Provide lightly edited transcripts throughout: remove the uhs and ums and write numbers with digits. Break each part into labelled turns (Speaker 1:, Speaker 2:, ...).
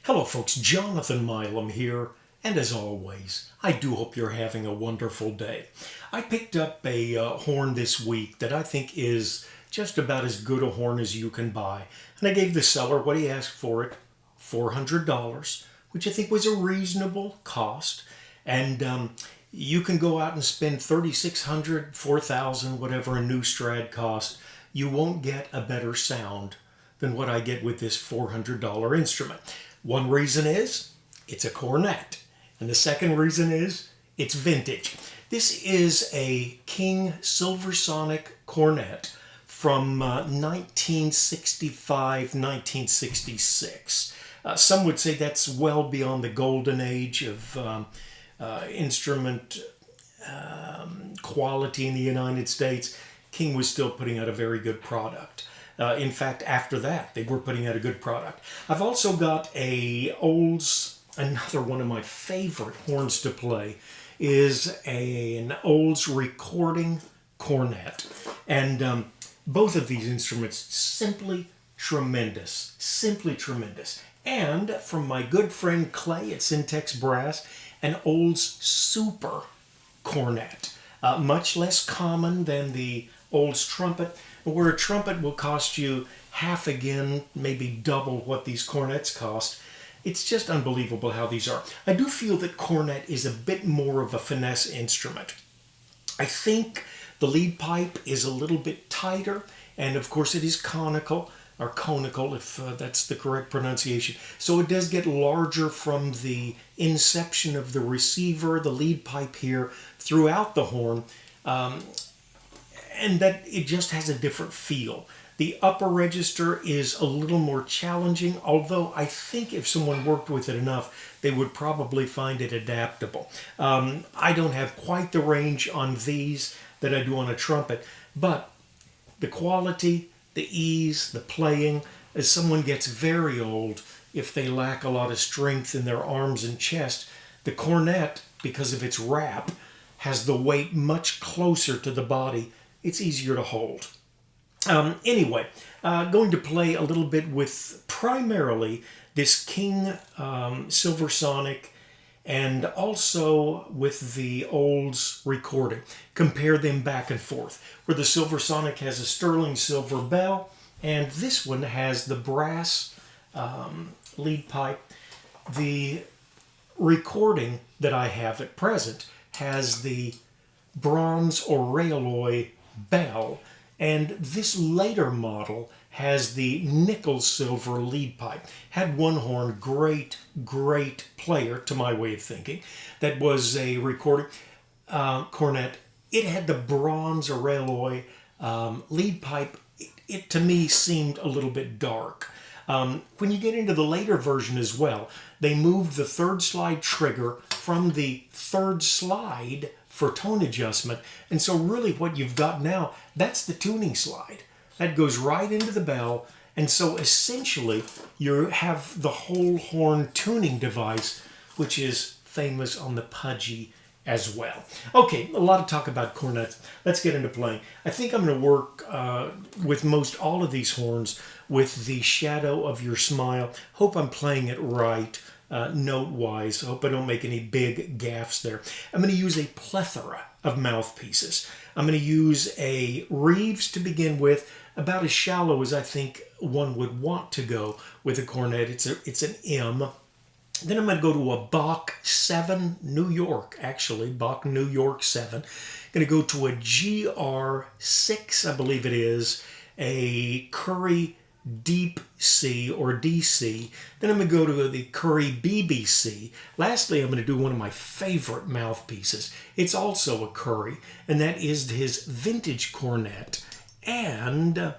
Speaker 1: Hello folks, Jonathan Milam here, and as always, I do hope you're having a wonderful day. I picked up a horn this week that I think is just about as good a horn as you can buy. And I gave the seller what he asked for it, $400, which I think was a reasonable cost. And you can go out and spend $3,600, $4,000, whatever a new Strad cost. You won't get a better sound than what I get with this $400 instrument. One reason is it's a cornet, and the second reason is it's vintage. This is a King SilverSonic cornet from 1965, 1966. Some would say that's well beyond the golden age of instrument quality in the United States. King was still putting out a very good product. In fact, after that, they were putting out a good product. I've also got a Olds, another one of my favorite horns to play, is an Olds recording cornet. And both of these instruments, simply tremendous, simply tremendous. And from my good friend Clay at Syntex Brass, an Olds Super Cornet. Much less common than the Olds trumpet, where a trumpet will cost you half again, maybe double what these cornets cost. It's just unbelievable how these are. I do feel that cornet is a bit more of a finesse instrument. I think the lead pipe is a little bit tighter, and of course it is conical, or conical if that's the correct pronunciation. So it does get larger from the inception of the receiver, the lead pipe here, throughout the horn. And that it just has a different feel. The upper register is a little more challenging, although I think if someone worked with it enough, they would probably find it adaptable. I don't have quite the range on these that I do on a trumpet, but the quality, the ease, the playing, as someone gets very old, if they lack a lot of strength in their arms and chest, the cornet, because of its wrap, has the weight much closer to the body. It's easier to hold. Anyway, going to play a little bit with primarily this King SilverSonic and also with the Olds recording. Compare them back and forth, where the SilverSonic has a sterling silver bell and this one has the brass lead pipe. The recording that I have at present has the bronze or alloy bell, and this later model has the nickel silver lead pipe. Had one horn, great player to my way of thinking, that was a recording cornet. It had the bronze or alloy lead pipe. It to me seemed a little bit dark. When you get into the later version as well, they moved the third slide trigger from the third slide for tone adjustment. And so really what you've got now, that's the tuning slide. That goes right into the bell. And so essentially you have the whole horn tuning device, which is famous on the Pudgy as well. Okay, a lot of talk about cornets. Let's get into playing. I think I'm going to work with most all of these horns with the Shadow of Your Smile. Hope I'm playing it right. Note-wise. I hope I don't make any big gaffes there. I'm going to use a plethora of mouthpieces. I'm going to use a Reeves to begin with, about as shallow as I think one would want to go with a cornet. It's an M. Then I'm going to go to a Bach 7 New York, actually, Bach New York 7. Going to go to a GR6, I believe it is, a Curry Deep C or DC. Then I'm going to go to the Curry BBC. Lastly, I'm going to do one of my favorite mouthpieces. It's also a Curry, and that is his Vintage Cornet. And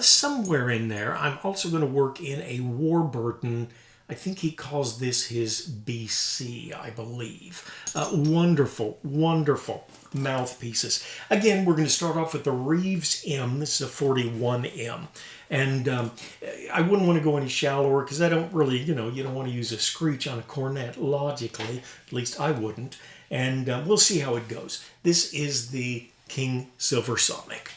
Speaker 1: somewhere in there, I'm also going to work in a Warburton. I think he calls this his BC, I believe. Wonderful, wonderful mouthpieces. Again, we're going to start off with the Reeves M. This is a 41M. And I wouldn't want to go any shallower because I don't really, you don't want to use a screech on a cornet logically. At least I wouldn't. And we'll see how it goes. This is the King SilverSonic.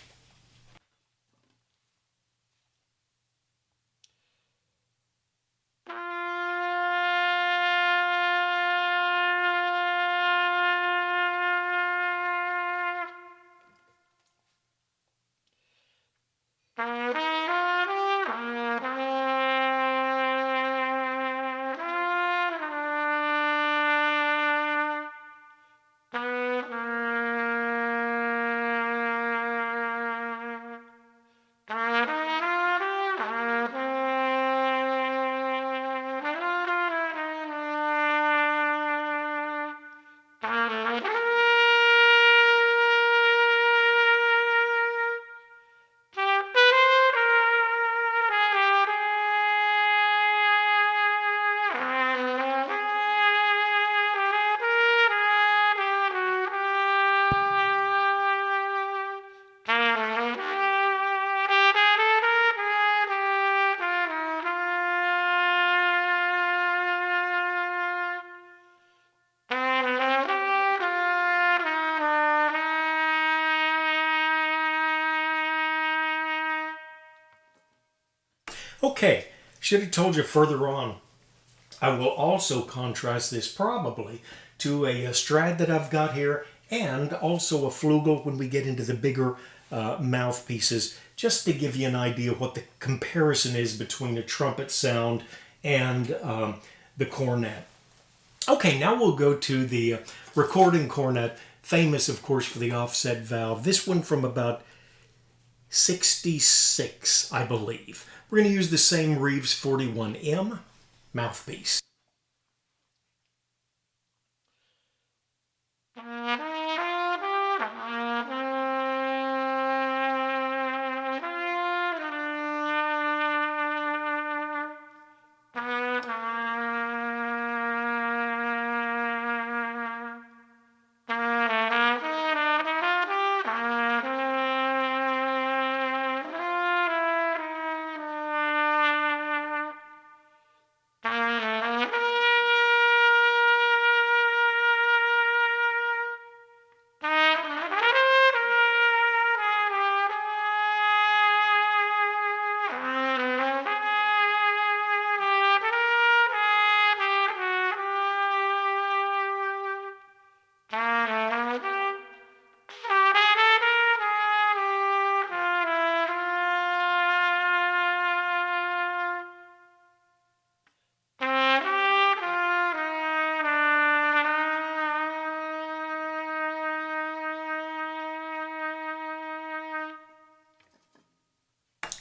Speaker 1: Okay, should have told you further on. I will also contrast this probably to a Strad that I've got here, and also a flugel when we get into the bigger mouthpieces, just to give you an idea what the comparison is between a trumpet sound and the cornet. Okay, now we'll go to the recording cornet, famous of course for the offset valve. This one from about 66, I believe. We're going to use the same Reeves 41M mouthpiece.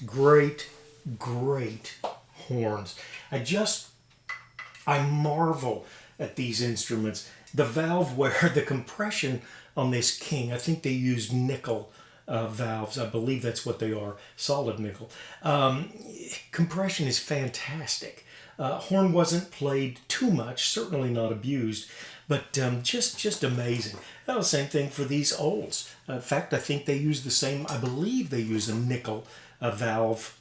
Speaker 1: Great, great horns. I marvel at these instruments. The valve wear, the compression on this King, I think they used nickel valves. I believe that's what they are, solid nickel. Compression is fantastic. Horn wasn't played too much, certainly not abused, but just amazing. Well, the same thing for these Olds. In fact, I think they use the same, I believe they use a nickel valve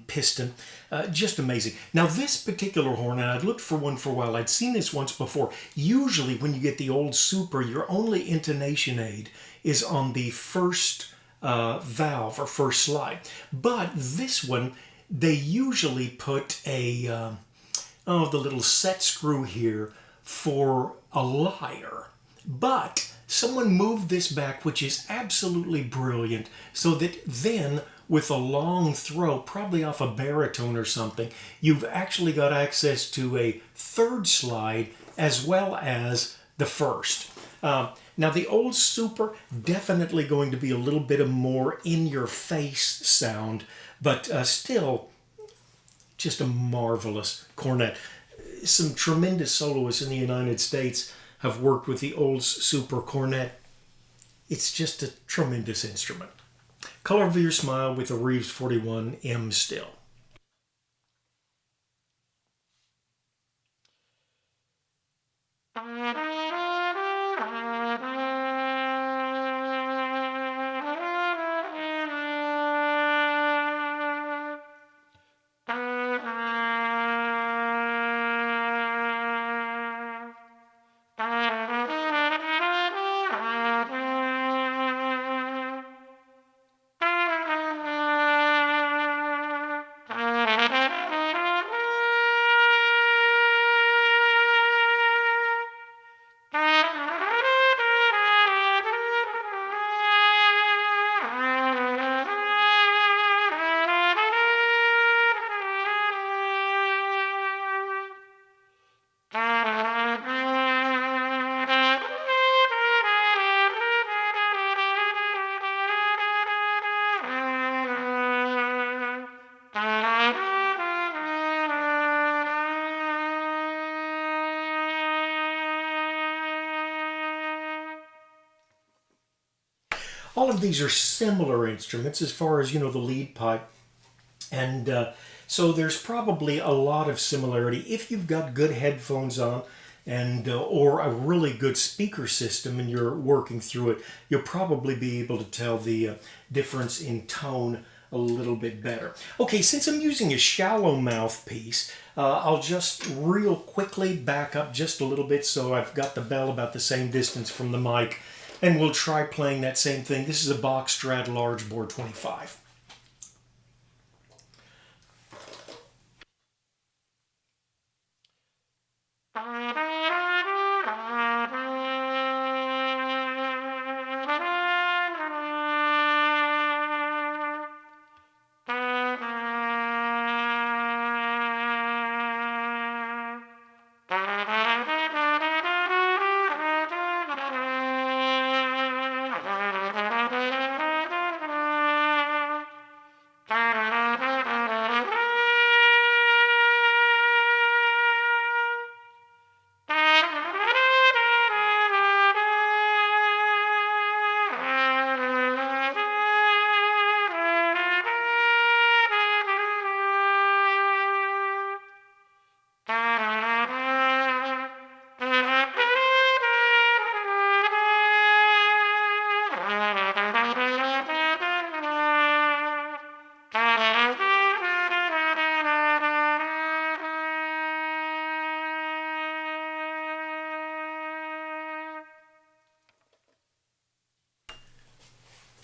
Speaker 1: piston. Just amazing. Now this particular horn, and I'd looked for one for a while, I'd seen this once before. Usually when you get the Olds Super, your only intonation aid is on the first valve or first slide. But this one, they usually put a, the little set screw here for a lyre. But someone moved this back, which is absolutely brilliant, so that then with a long throw, probably off a baritone or something, you've actually got access to a third slide as well as the first. Now the Olds Super, definitely going to be a little bit of more in-your-face sound, but still just a marvelous cornet. Some tremendous soloists in the United States have worked with the Olds Super Cornet. It's just a tremendous instrument. Color of Your Smile with the Reeves 41M still. All of these are similar instruments as far as, the lead pipe. And so there's probably a lot of similarity. If you've got good headphones on and or a really good speaker system and you're working through it, you'll probably be able to tell the difference in tone a little bit better. Okay, since I'm using a shallow mouthpiece, I'll just real quickly back up just a little bit so I've got the bell about the same distance from the mic. And we'll try playing that same thing. This is a Bach Stradivarius Large Bore 25.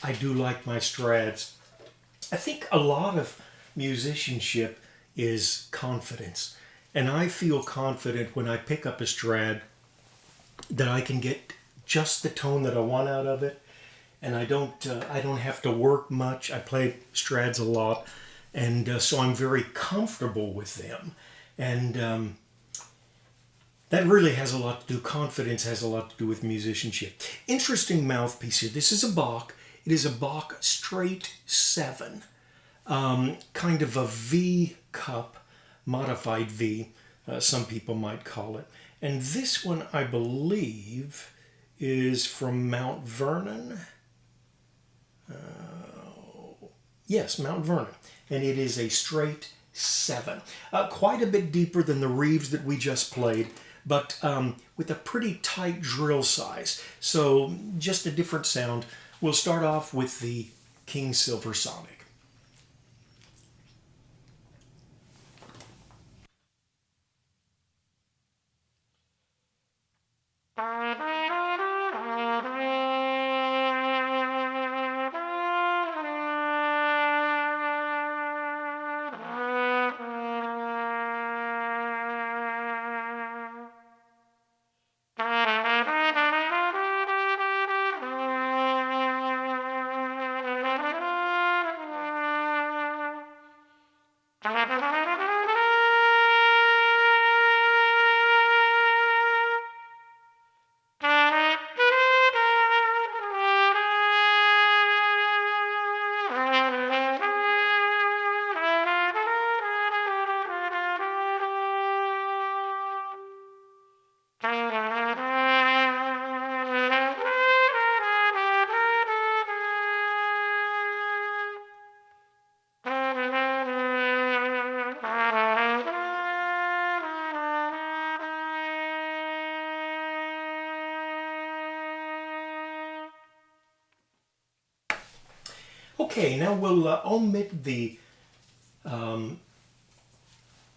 Speaker 1: I do like my Strads. I think a lot of musicianship is confidence. And I feel confident when I pick up a Strad that I can get just the tone that I want out of it. And I don't have to work much. I play Strads a lot. And so I'm very comfortable with them. And that really has a lot to do, confidence has a lot to do with musicianship. Interesting mouthpiece here. This is a Bach. It is a Bach Straight 7. Kind of a V cup, modified V, some people might call it. And this one, I believe, is from Mount Vernon. Yes, Mount Vernon. And it is a Straight 7. Quite a bit deeper than the Reeves that we just played, but with a pretty tight drill size. So just a different sound. We'll start off with the King SilverSonic. Okay, now we'll omit the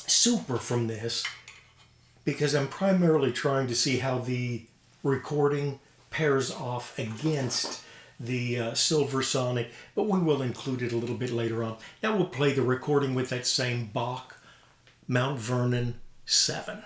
Speaker 1: super from this because I'm primarily trying to see how the recording pairs off against the SilverSonic, but we will include it a little bit later on. Now we'll play the recording with that same Bach Mt. Vernon 7.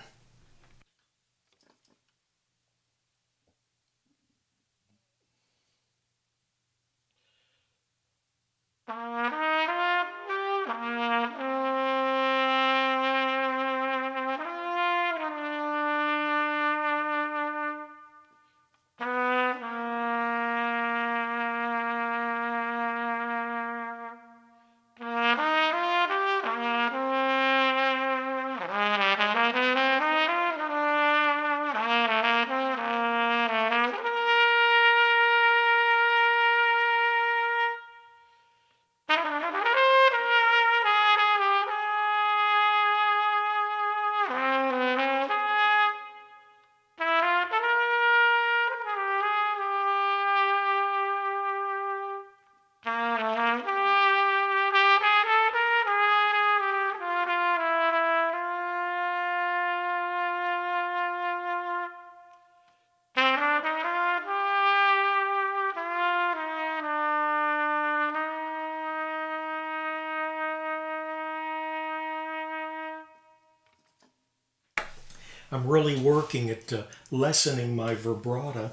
Speaker 1: I'm really working at lessening my vibrato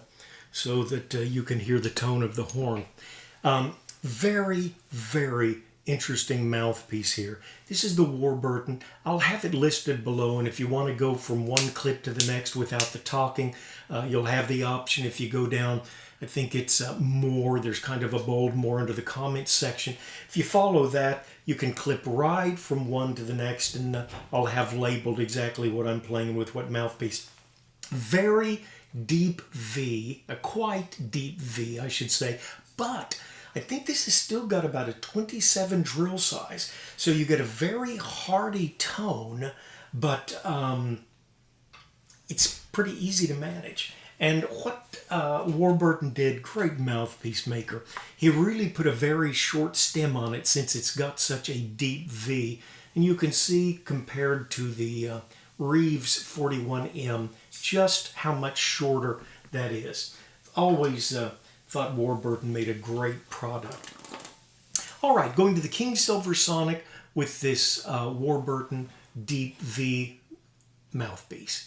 Speaker 1: so that you can hear the tone of the horn. Very, very interesting mouthpiece here. This is the Warburton. I'll have it listed below, and if you want to go from one clip to the next without the talking, you'll have the option. If you go down, I think it's more, there's kind of a bold more under the comments section. If you follow that, you can clip right from one to the next, and I'll have labeled exactly what I'm playing with, what mouthpiece. Very deep V, a quite deep V, I should say, but I think this has still got about a 27 drill size, so you get a very hearty tone, but it's pretty easy to manage. And what Warburton did, great mouthpiece maker, he really put a very short stem on it since it's got such a deep V. And you can see compared to the Reeves 41M just how much shorter that is. Always thought Warburton made a great product. All right, going to the King SilverSonic with this Warburton Deep V mouthpiece.